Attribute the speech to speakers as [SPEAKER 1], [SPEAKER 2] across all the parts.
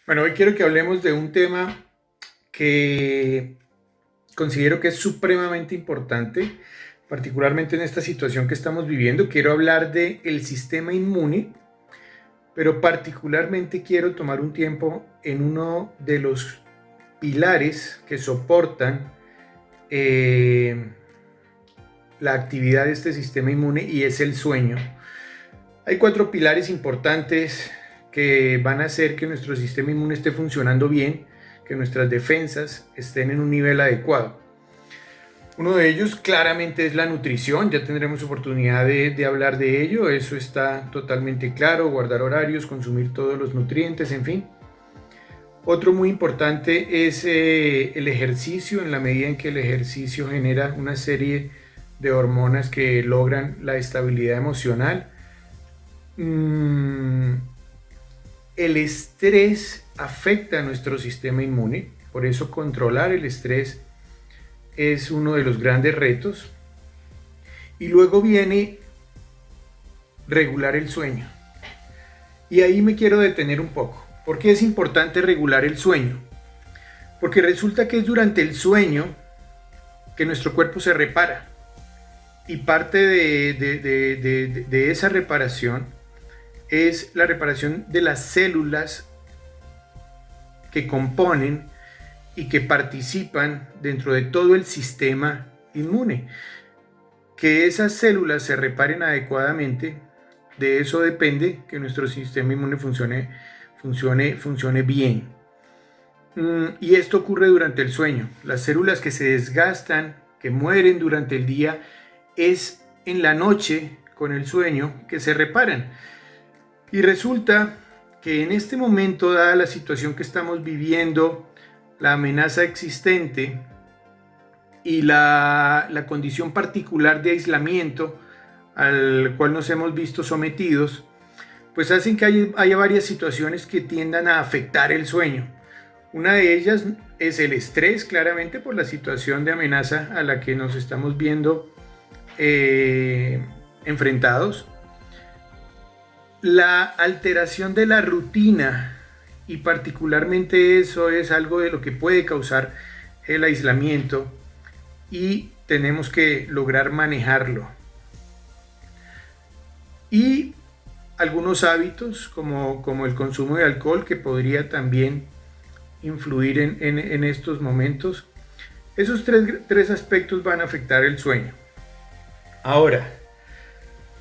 [SPEAKER 1] Bueno, hoy quiero que hablemos de un tema que considero que es supremamente importante, particularmente en esta situación que estamos viviendo. Quiero hablar del sistema inmune, pero particularmente quiero tomar un tiempo en uno de los pilares que soportan la actividad de este sistema inmune, y es el sueño. Hay 4 pilares importantes que van a hacer que nuestro sistema inmune esté funcionando bien, que nuestras defensas estén en un nivel adecuado. Uno de ellos claramente es la nutrición. Ya tendremos oportunidad de hablar de ello, eso está totalmente claro: guardar horarios, consumir todos los nutrientes, en fin. Otro muy importante es el ejercicio, en la medida en que el ejercicio genera una serie de hormonas que logran la estabilidad emocional. El estrés afecta a nuestro sistema inmune, por eso controlar el estrés es uno de los grandes retos. Y luego viene regular el sueño. Y ahí me quiero detener un poco. ¿Por qué es importante regular el sueño? Porque resulta que es durante el sueño que nuestro cuerpo se repara. Y parte de esa reparación es la reparación de las células que componen y que participan dentro de todo el sistema inmune. Que esas células se reparen adecuadamente, de eso depende que nuestro sistema inmune funcione bien. Y esto ocurre durante el sueño. Las células que se desgastan, que mueren durante el día, es en la noche, con el sueño, que se reparan. Y resulta que en este momento, dada la situación que estamos viviendo, la amenaza existente y la condición particular de aislamiento al cual nos hemos visto sometidos, pues hacen que haya varias situaciones que tiendan a afectar el sueño. Una de ellas es el estrés, claramente por la situación de amenaza a la que nos estamos viendo enfrentados. La alteración de la rutina, y particularmente eso es algo de lo que puede causar el aislamiento, y tenemos que lograr manejarlo. Y algunos hábitos como el consumo de alcohol, que podría también influir en estos momentos. Esos tres aspectos van a afectar el sueño. Ahora,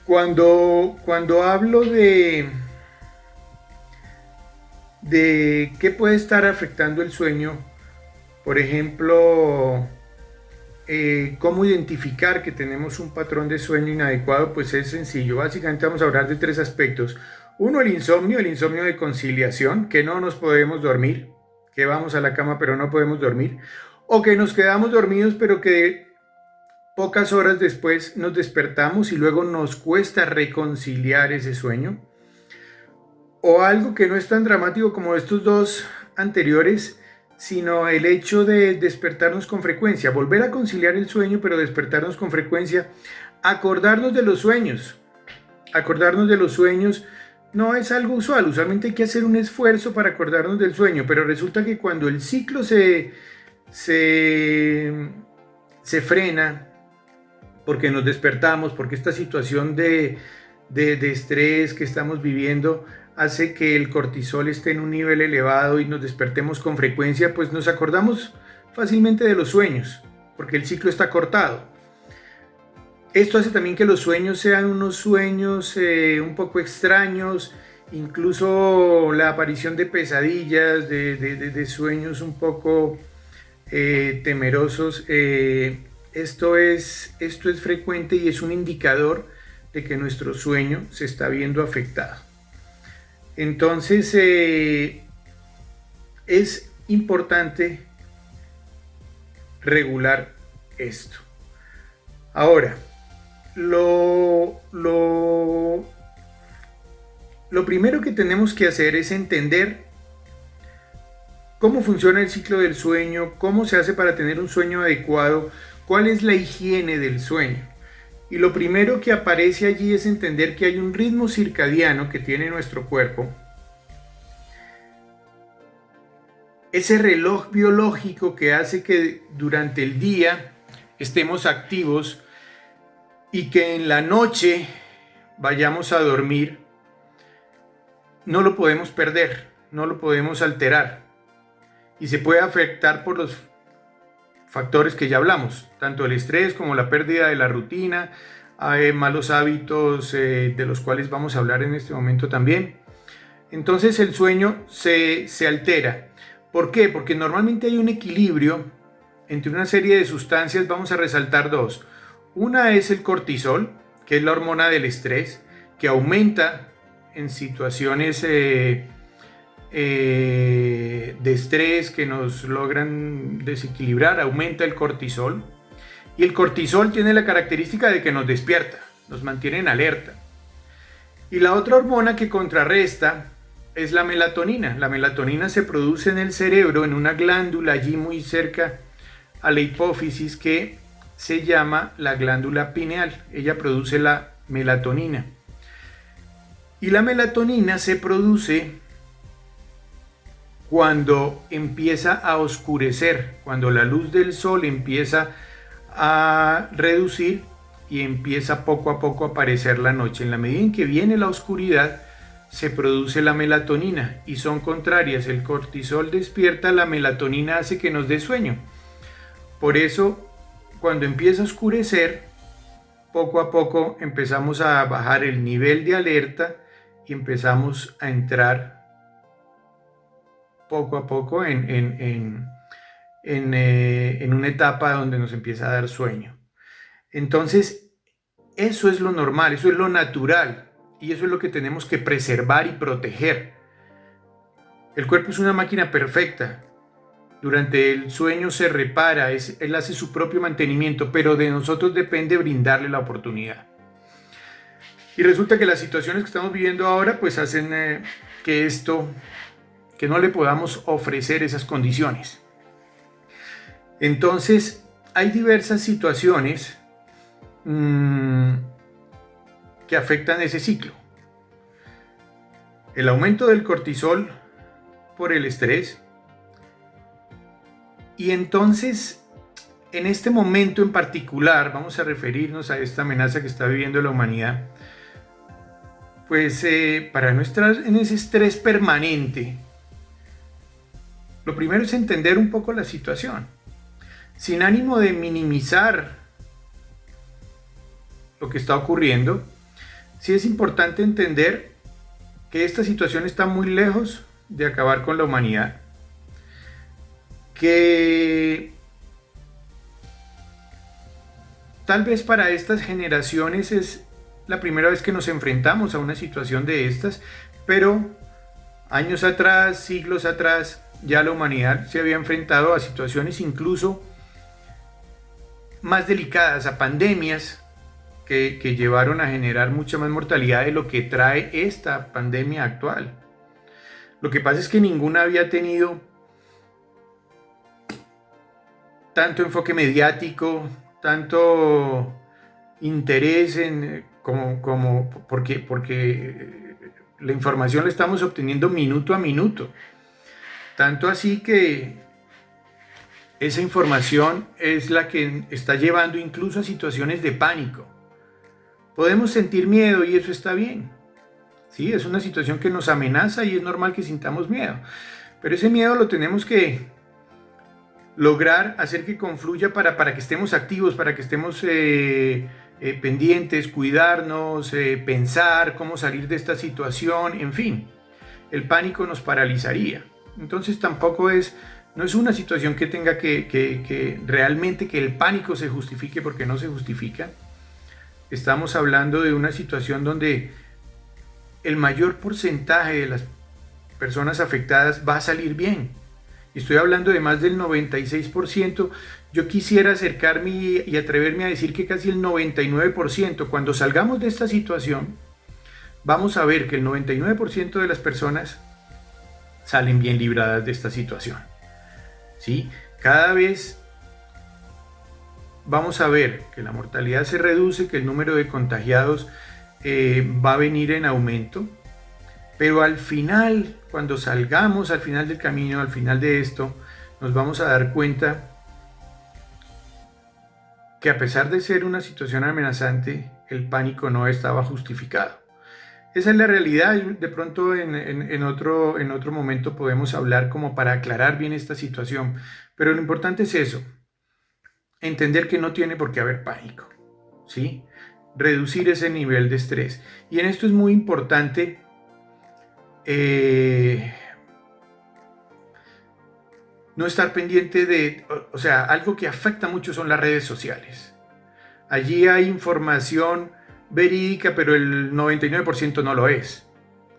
[SPEAKER 1] cuando hablo de qué puede estar afectando el sueño, por ejemplo, cómo identificar que tenemos un patrón de sueño inadecuado, pues es sencillo. Básicamente vamos a hablar de 3 aspectos. Uno, el insomnio de conciliación, que no nos podemos dormir, que vamos a la cama pero no podemos dormir, o que nos quedamos dormidos pero que pocas horas después nos despertamos y luego nos cuesta reconciliar ese sueño. O algo que no es tan dramático como estos 2 anteriores, sino el hecho de despertarnos con frecuencia, volver a conciliar el sueño, pero despertarnos con frecuencia, acordarnos de los sueños. Acordarnos de los sueños no es algo usual, usualmente hay que hacer un esfuerzo para acordarnos del sueño, pero resulta que cuando el ciclo se frena, porque nos despertamos, porque esta situación de estrés que estamos viviendo hace que el cortisol esté en un nivel elevado y nos despertemos con frecuencia, pues nos acordamos fácilmente de los sueños, porque el ciclo está cortado. Esto hace también que los sueños sean unos sueños un poco extraños, incluso la aparición de pesadillas, de sueños un poco temerosos. Esto es frecuente y es un indicador de que nuestro sueño se está viendo afectado. Entonces es importante regular esto. Ahora, lo primero que tenemos que hacer es entender cómo funciona el ciclo del sueño, cómo se hace para tener un sueño adecuado, cuál es la higiene del sueño. Y lo primero que aparece allí es entender que hay un ritmo circadiano que tiene nuestro cuerpo, ese reloj biológico que hace que durante el día estemos activos y que en la noche vayamos a dormir, no lo podemos perder, no lo podemos alterar. Y se puede afectar por los factores que ya hablamos, tanto el estrés como la pérdida de la rutina, hay malos hábitos de los cuales vamos a hablar en este momento también. Entonces el sueño se altera. ¿Por qué? Porque normalmente hay un equilibrio entre una serie de sustancias. Vamos a resaltar dos. Una es el cortisol, que es la hormona del estrés, que aumenta en situaciones de estrés que nos logran desequilibrar, aumenta el cortisol. Y el cortisol tiene la característica de que nos despierta, nos mantiene en alerta. Y la otra hormona que contrarresta es la melatonina. La melatonina se produce en el cerebro, en una glándula allí muy cerca a la hipófisis que se llama la glándula pineal. Ella produce la melatonina. Y la melatonina se produce cuando empieza a oscurecer, cuando la luz del sol empieza a reducir y empieza poco a poco a aparecer la noche. En la medida en que viene la oscuridad, se produce la melatonina y son contrarias. El cortisol despierta, la melatonina hace que nos dé sueño. Por eso, cuando empieza a oscurecer, poco a poco empezamos a bajar el nivel de alerta y empezamos a entrar poco a poco en una etapa donde nos empieza a dar sueño. Entonces, eso es lo normal, eso es lo natural y eso es lo que tenemos que preservar y proteger. El cuerpo es una máquina perfecta. Durante el sueño se repara, él hace su propio mantenimiento, pero de nosotros depende brindarle la oportunidad. Y resulta que las situaciones que estamos viviendo ahora pues hacen que no le podamos ofrecer esas condiciones. Entonces, hay diversas situaciones que afectan ese ciclo. El aumento del cortisol por el estrés. Y entonces, en este momento en particular, vamos a referirnos a esta amenaza que está viviendo la humanidad. Pues para no estar en ese estrés permanente, lo primero es entender un poco la situación, sin ánimo de minimizar lo que está ocurriendo. Sí es importante entender que esta situación está muy lejos de acabar con la humanidad, que tal vez para estas generaciones es la primera vez que nos enfrentamos a una situación de estas, pero años atrás, siglos atrás, ya la humanidad se había enfrentado a situaciones incluso más delicadas, a pandemias que llevaron a generar mucha más mortalidad de lo que trae esta pandemia actual. Lo que pasa es que ninguna había tenido tanto enfoque mediático, tanto interés porque la información la estamos obteniendo minuto a minuto. Tanto así que esa información es la que está llevando incluso a situaciones de pánico. Podemos sentir miedo y eso está bien. Sí, es una situación que nos amenaza y es normal que sintamos miedo. Pero ese miedo lo tenemos que lograr hacer que confluya para que estemos activos, para que estemos pendientes, cuidarnos, pensar cómo salir de esta situación, en fin. El pánico nos paralizaría. Entonces no es una situación que tenga que realmente que el pánico se justifique, porque no se justifica. Estamos hablando de una situación donde el mayor porcentaje de las personas afectadas va a salir bien. Y estoy hablando de más del 96%. Yo quisiera acercarme y atreverme a decir que casi el 99%. Cuando salgamos de esta situación, vamos a ver que el 99% de las personas salen bien libradas de esta situación. ¿Sí? Cada vez vamos a ver que la mortalidad se reduce, que el número de contagiados va a venir en aumento, Pero al final, cuando salgamos al final del camino, al final de esto, nos vamos a dar cuenta que a pesar de ser una situación amenazante, el pánico no estaba justificado. Esa es la realidad. De pronto en otro momento podemos hablar como para aclarar bien esta situación, pero lo importante es eso, entender que no tiene por qué haber pánico, ¿sí? Reducir ese nivel de estrés. Y en esto es muy importante no estar pendiente de, o sea, algo que afecta mucho son las redes sociales. Allí hay información verídica, pero el 99% no lo es,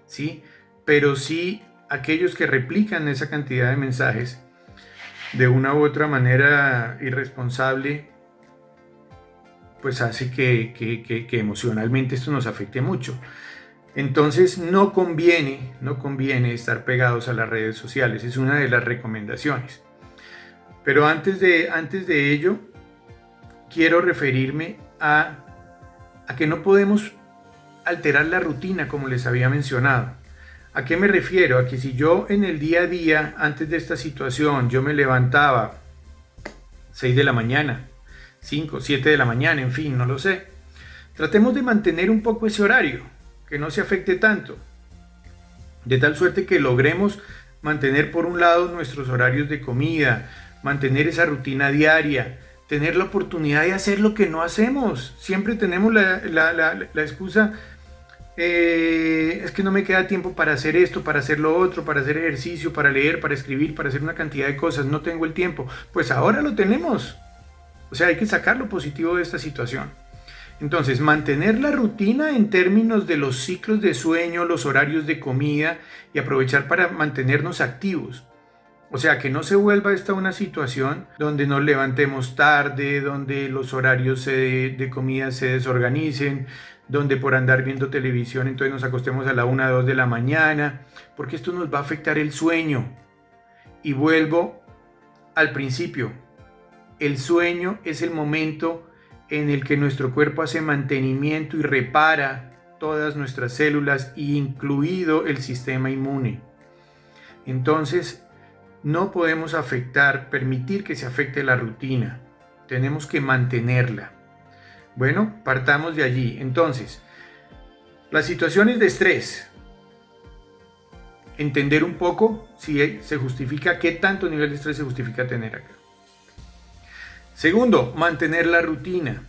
[SPEAKER 1] ¿sí? Pero sí aquellos que replican esa cantidad de mensajes de una u otra manera irresponsable, pues hace que emocionalmente esto nos afecte mucho. Entonces no conviene estar pegados a las redes sociales, es una de las recomendaciones. Pero antes de ello, quiero referirme a que no podemos alterar la rutina como les había mencionado. ¿A qué me refiero? A que si yo en el día a día, antes de esta situación, yo me levantaba 6 de la mañana, 5, 7 de la mañana, en fin, no lo sé. Tratemos de mantener un poco ese horario, que no se afecte tanto, de tal suerte que logremos mantener por un lado nuestros horarios de comida, mantener esa rutina diaria, tener la oportunidad de hacer lo que no hacemos. Siempre tenemos la excusa, es que no me queda tiempo para hacer esto, para hacer lo otro, para hacer ejercicio, para leer, para escribir, para hacer una cantidad de cosas, no tengo el tiempo. Pues ahora lo tenemos. O sea, hay que sacar lo positivo de esta situación. Entonces, mantener la rutina en términos de los ciclos de sueño, los horarios de comida y aprovechar para mantenernos activos. O sea, que no se vuelva esta una situación donde nos levantemos tarde, donde los horarios de comida se desorganicen, donde por andar viendo televisión entonces nos acostemos a la 1 o 2 de la mañana, porque esto nos va a afectar el sueño. Y vuelvo al principio, el sueño es el momento en el que nuestro cuerpo hace mantenimiento y repara todas nuestras células, incluido el sistema inmune. Entonces, no podemos permitir que se afecte la rutina. Tenemos que mantenerla. Bueno, partamos de allí. Entonces, las situaciones de estrés. Entender un poco si se justifica, qué tanto nivel de estrés se justifica tener acá. Segundo, mantener la rutina.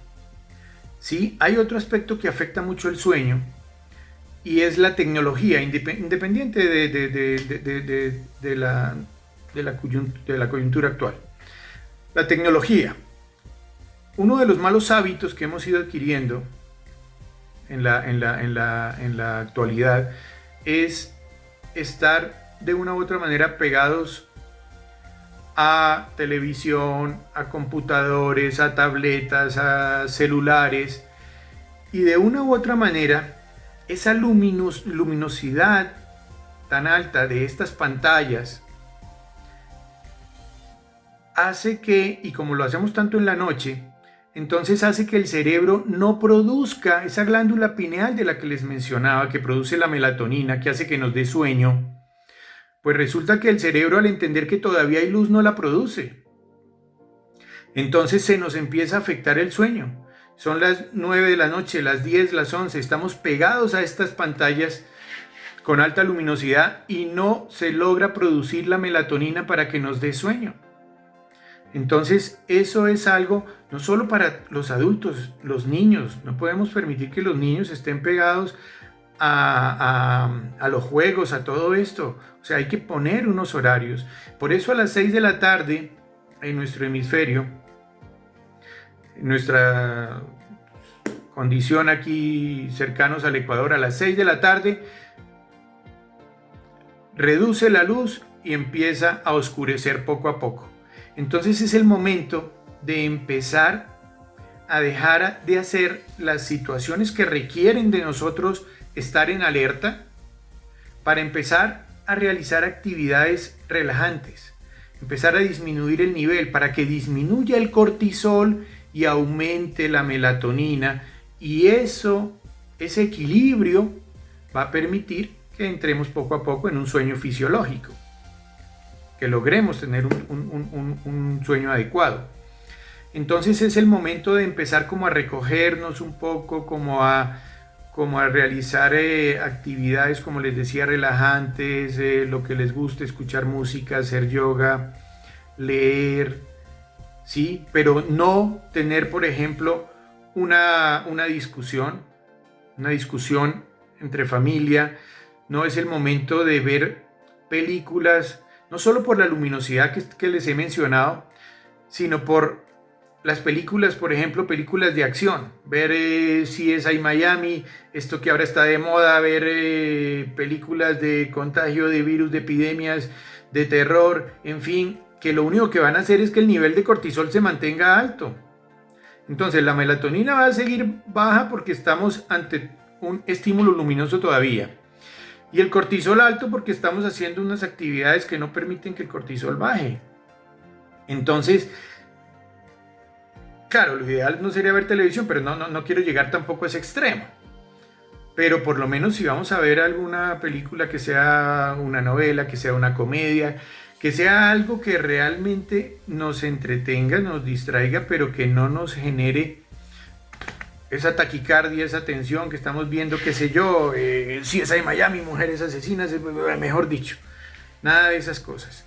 [SPEAKER 1] ¿Sí? Hay otro aspecto que afecta mucho el sueño y es la tecnología, independiente de la coyuntura actual. La tecnología. Uno de los malos hábitos que hemos ido adquiriendo en la actualidad es estar de una u otra manera pegados a televisión, a computadores, a tabletas, a celulares, y de una u otra manera esa luminosidad tan alta de estas pantallas hace que, y como lo hacemos tanto en la noche, entonces hace que el cerebro no produzca esa glándula pineal de la que les mencionaba, que produce la melatonina, que hace que nos dé sueño. Pues resulta que el cerebro, al entender que todavía hay luz, no la produce. Entonces se nos empieza a afectar el sueño. Son las 9 de la noche, las 10, las 11, estamos pegados a estas pantallas con alta luminosidad y no se logra producir la melatonina para que nos dé sueño. Entonces eso es algo no solo para los adultos, los niños. No podemos permitir que los niños estén pegados a los juegos, a todo esto. O sea, hay que poner unos horarios. Por eso a las 6 de la tarde en nuestro hemisferio, en nuestra condición aquí cercanos al Ecuador, a las 6 de la tarde reduce la luz y empieza a oscurecer poco a poco. Entonces es el momento de empezar a dejar de hacer las situaciones que requieren de nosotros estar en alerta para empezar a realizar actividades relajantes, empezar a disminuir el nivel para que disminuya el cortisol y aumente la melatonina, y ese equilibrio va a permitir que entremos poco a poco en un sueño fisiológico, que logremos tener un sueño adecuado. Entonces es el momento de empezar como a recogernos un poco, como a realizar actividades, como les decía, relajantes, lo que les guste, escuchar música, hacer yoga, leer, ¿sí? Pero no tener, por ejemplo, una discusión entre familia. No es el momento de ver películas, no solo por la luminosidad que les he mencionado, sino por las películas, por ejemplo, películas de acción, ver CSI Miami, esto que ahora está de moda, ver películas de contagio de virus, de epidemias, de terror, en fin, que lo único que van a hacer es que el nivel de cortisol se mantenga alto. Entonces la melatonina va a seguir baja porque estamos ante un estímulo luminoso todavía. Y el cortisol alto porque estamos haciendo unas actividades que no permiten que el cortisol baje. Entonces, claro, lo ideal no sería ver televisión, pero no quiero llegar tampoco a ese extremo. Pero por lo menos si vamos a ver alguna película que sea una novela, que sea una comedia, que sea algo que realmente nos entretenga, nos distraiga, pero que no nos genere esa taquicardia, esa tensión que estamos viendo, qué sé yo, CSI Miami, mujeres asesinas, mejor dicho, nada de esas cosas.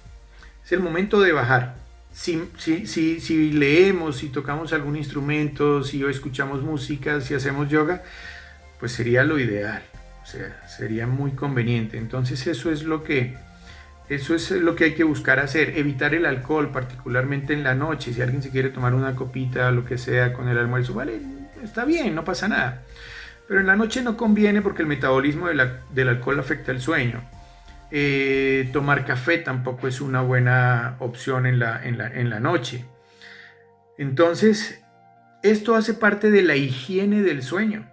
[SPEAKER 1] Es el momento de bajar. Si leemos, si tocamos algún instrumento, si escuchamos música, si hacemos yoga, pues sería lo ideal, o sea, sería muy conveniente. Entonces eso es lo que hay que buscar hacer, evitar el alcohol, particularmente en la noche. Si alguien se quiere tomar una copita, lo que sea, con el almuerzo, vale, está bien, no pasa nada. Pero en la noche no conviene porque el metabolismo del alcohol afecta el sueño. Tomar café tampoco es una buena opción en la noche. Entonces, esto hace parte de la higiene del sueño.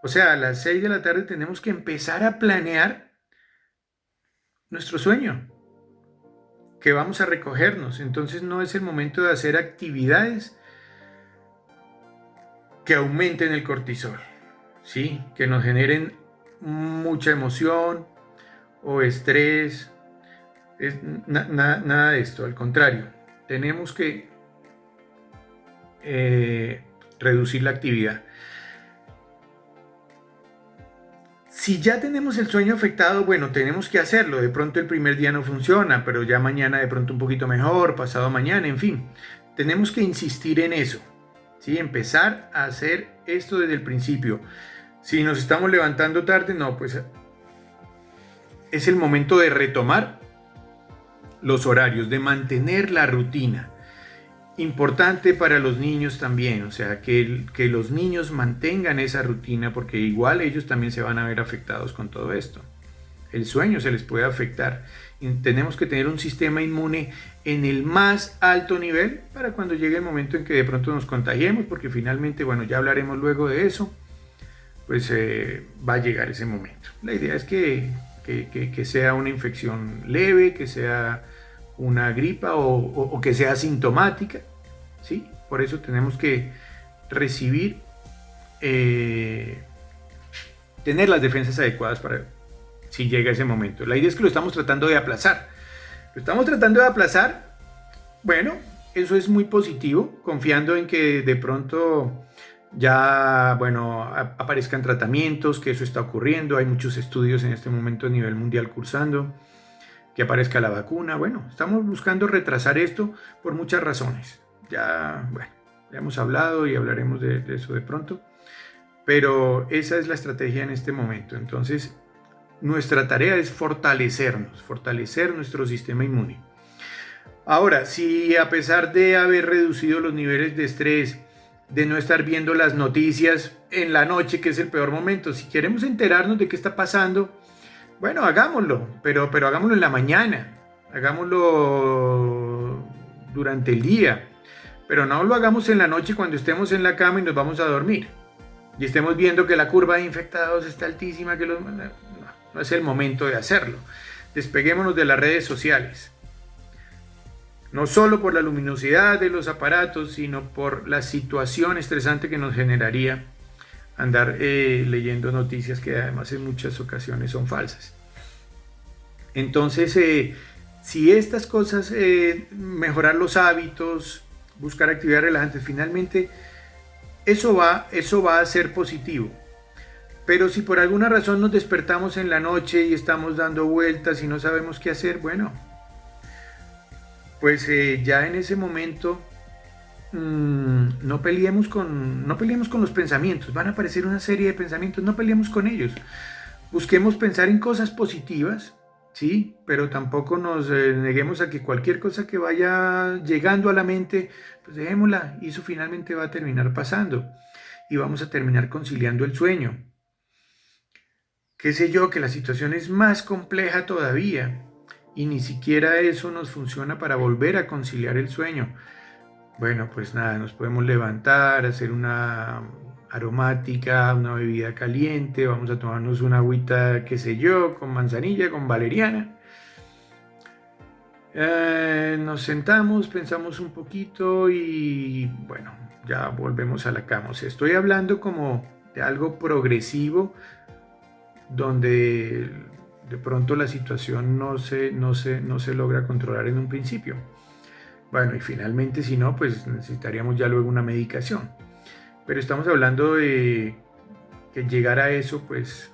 [SPEAKER 1] O sea, a las 6 de la tarde tenemos que empezar a planear nuestro sueño, que vamos a recogernos. Entonces no es el momento de hacer actividades que aumenten el cortisol, ¿sí? Que nos generen mucha emoción o estrés, nada de esto. Al contrario, tenemos que reducir la actividad. Si ya tenemos el sueño afectado, bueno, tenemos que hacerlo. De pronto el primer día no funciona, pero ya mañana de pronto un poquito mejor, pasado mañana, en fin. Tenemos que insistir en eso, ¿sí? Empezar a hacer esto desde el principio. Si nos estamos levantando tarde, no, pues es el momento de retomar los horarios, de mantener la rutina. Importante para los niños también, o sea, que los niños mantengan esa rutina, porque igual ellos también se van a ver afectados con todo esto. El sueño se les puede afectar. Y tenemos que tener un sistema inmune en el más alto nivel para cuando llegue el momento en que de pronto nos contagiemos, porque finalmente, bueno, ya hablaremos luego de eso, pues va a llegar ese momento. La idea es que sea una infección leve, que sea una gripa o que sea asintomática, ¿sí? Por eso tenemos que recibir, tener las defensas adecuadas para si llega ese momento. La idea es que lo estamos tratando de aplazar. Bueno, eso es muy positivo, confiando en que de pronto ya, bueno, aparezcan tratamientos, que eso está ocurriendo. Hay muchos estudios en este momento a nivel mundial cursando, que aparezca la vacuna. Bueno, estamos buscando retrasar esto por muchas razones. Ya hemos hablado y hablaremos de eso de pronto, pero esa es la estrategia en este momento. Entonces, nuestra tarea es fortalecer nuestro sistema inmune. Ahora, si a pesar de haber reducido los niveles de estrés, de no estar viendo las noticias en la noche, que es el peor momento, si queremos enterarnos de qué está pasando, bueno, hagámoslo, pero hagámoslo en la mañana, hagámoslo durante el día, pero no lo hagamos en la noche cuando estemos en la cama y nos vamos a dormir y estemos viendo que la curva de infectados está altísima, no es el momento de hacerlo. Despeguémonos de las redes sociales, no solo por la luminosidad de los aparatos, sino por la situación estresante que nos generaría andar leyendo noticias que además en muchas ocasiones son falsas. Entonces, si estas cosas, mejorar los hábitos, buscar actividades relajantes, finalmente eso va a ser positivo. Pero si por alguna razón nos despertamos en la noche y estamos dando vueltas y no sabemos qué hacer, bueno, pues ya en ese momento no peleemos con los pensamientos. Van a aparecer una serie de pensamientos, no peleemos con ellos. Busquemos pensar en cosas positivas, sí, pero tampoco nos neguemos a que cualquier cosa que vaya llegando a la mente, pues dejémosla, y eso finalmente va a terminar pasando y vamos a terminar conciliando el sueño. Qué sé yo, que la situación es más compleja todavía y ni siquiera eso nos funciona para volver a conciliar el sueño. Bueno, pues nada, nos podemos levantar, hacer una aromática, una bebida caliente, vamos a tomarnos una agüita, qué sé yo, con manzanilla, con valeriana. Nos sentamos, pensamos un poquito y bueno, ya volvemos a la cama. O sea, estoy hablando como de algo progresivo donde de pronto la situación no se logra controlar en un principio. Bueno, y finalmente si no, pues necesitaríamos ya luego una medicación. Pero estamos hablando de que llegar a eso, pues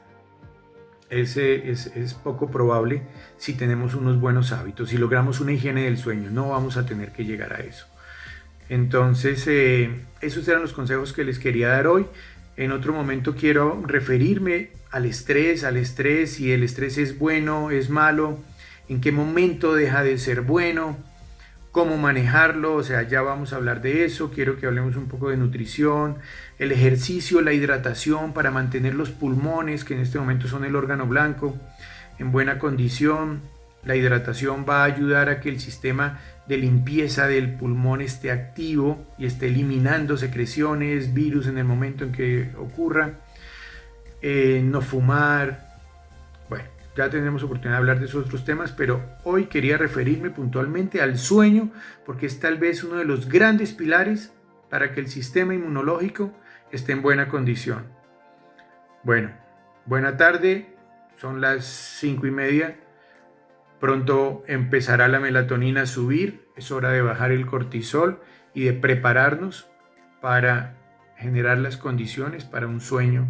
[SPEAKER 1] es poco probable si tenemos unos buenos hábitos, si logramos una higiene del sueño, no vamos a tener que llegar a eso. Entonces, esos eran los consejos que les quería dar hoy. En otro momento quiero referirme al estrés, si el estrés es bueno, es malo, en qué momento deja de ser bueno, cómo manejarlo, o sea, ya vamos a hablar de eso. Quiero que hablemos un poco de nutrición, el ejercicio, la hidratación para mantener los pulmones, que en este momento son el órgano blanco, en buena condición. La hidratación va a ayudar a que el sistema de limpieza del pulmón esté activo y esté eliminando secreciones, virus en el momento en que ocurra. No fumar. Bueno, ya tendremos oportunidad de hablar de esos otros temas, pero hoy quería referirme puntualmente al sueño porque es tal vez uno de los grandes pilares para que el sistema inmunológico esté en buena condición. Bueno, buena tarde, son las 5:30. Pronto empezará la melatonina a subir, es hora de bajar el cortisol y de prepararnos para generar las condiciones para un sueño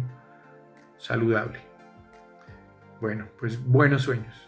[SPEAKER 1] saludable. Bueno, pues buenos sueños.